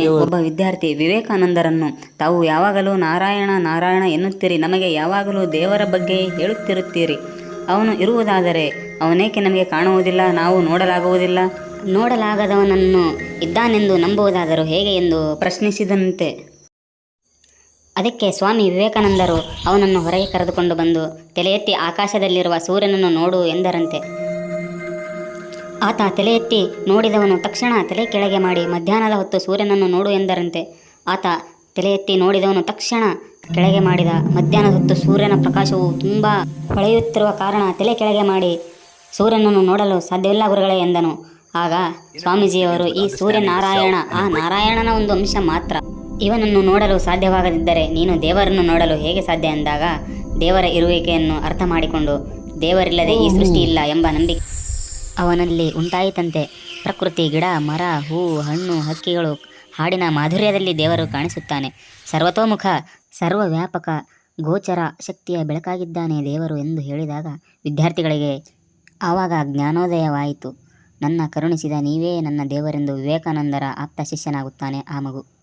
ಒಬ್ಬ ವಿದ್ಯಾರ್ಥಿ ವಿವೇಕಾನಂದರನ್ನು, ತಾವು ಯಾವಾಗಲೂ ನಾರಾಯಣ ನಾರಾಯಣ ಎನ್ನುತ್ತೀರಿ, ನಮಗೆ ಯಾವಾಗಲೂ ದೇವರ ಬಗ್ಗೆ ಹೇಳುತ್ತಿರುತ್ತೀರಿ. ಅವನು ಇರುವುದಾದರೆ ಅವನೇಕೆ ನಮಗೆ ಕಾಣುವುದಿಲ್ಲ, ನಾವು ನೋಡಲಾಗುವುದಿಲ್ಲ? ನೋಡಲಾಗದವನನ್ನು ಇದ್ದಾನೆಂದು ನಂಬುವುದಾದರೂ ಹೇಗೆ ಎಂದು ಪ್ರಶ್ನಿಸಿದಂತೆ. ಅದಕ್ಕೆ ಸ್ವಾಮಿ ವಿವೇಕಾನಂದರು ಅವನನ್ನು ಹೊರಗೆ ಕರೆದುಕೊಂಡು ಬಂದು ತಲೆ ಎತ್ತಿ ಆಕಾಶದಲ್ಲಿರುವ ಸೂರ್ಯನನ್ನು ನೋಡು ಎಂದರಂತೆ. ಆತ ತಲೆ ಎತ್ತಿ ನೋಡಿದವನು ತಕ್ಷಣ ತಲೆ ಕೆಳಗೆ ಮಾಡಿ ಮಧ್ಯಾಹ್ನದ ಹೊತ್ತು ಸೂರ್ಯನನ್ನು ನೋಡು ಎಂದರಂತೆ. ಆತ ತಲೆ ಎತ್ತಿ ನೋಡಿದವನು ತಕ್ಷಣ ಕೆಳಗೆ ಮಾಡಿದ. ಮಧ್ಯಾಹ್ನದ ಹೊತ್ತು ಸೂರ್ಯನ ಪ್ರಕಾಶವು ತುಂಬ ಹೊಳೆಯುತ್ತಿರುವ ಕಾರಣ ತಲೆ ಕೆಳಗೆ ಮಾಡಿ ಸೂರ್ಯನನ್ನು ನೋಡಲು ಸಾಧ್ಯವಿಲ್ಲ ಗುರುಗಳೇ ಎಂದನು. ಆಗ ಸ್ವಾಮೀಜಿಯವರು, ಈ ಸೂರ್ಯ ನಾರಾಯಣ, ಆ ನಾರಾಯಣನ ಒಂದು ಅಂಶ ಮಾತ್ರ. ಇವನನ್ನು ನೋಡಲು ಸಾಧ್ಯವಾಗದಿದ್ದರೆ ನೀನು ದೇವರನ್ನು ನೋಡಲು ಹೇಗೆ ಸಾಧ್ಯ ಎಂದಾಗ, ದೇವರ ಇರುವಿಕೆಯನ್ನು ಅರ್ಥ ಮಾಡಿಕೊಂಡು ದೇವರಿಲ್ಲದೆ ಈ ಸೃಷ್ಟಿ ಇಲ್ಲ ಎಂಬ ನಂಬಿಕೆ ಅವನಲ್ಲಿ ಉಂಟಾಯಿತಂತೆ. ಪ್ರಕೃತಿ, ಗಿಡ, ಮರ, ಹೂ, ಹಣ್ಣು, ಹಕ್ಕಿಗಳು, ಹಾಡಿನ ಮಾಧುರ್ಯದಲ್ಲಿ ದೇವರು ಕಾಣಿಸುತ್ತಾನೆ. ಸರ್ವತೋಮುಖ, ಸರ್ವವ್ಯಾಪಕ, ಗೋಚರ ಶಕ್ತಿಯ ಬೆಳಕಾಗಿದ್ದಾನೆ ದೇವರು ಎಂದು ಹೇಳಿದಾಗ ವಿದ್ಯಾರ್ಥಿಗಳಿಗೆ ಆವಾಗ ಜ್ಞಾನೋದಯವಾಯಿತು. ನನ್ನ ಕರುಣಿಸಿದ ನೀವೇ ನನ್ನ ದೇವರೆಂದು ವಿವೇಕಾನಂದರ ಆಪ್ತ ಶಿಷ್ಯನಾಗುತ್ತಾನೆ ಆ ಮಗು.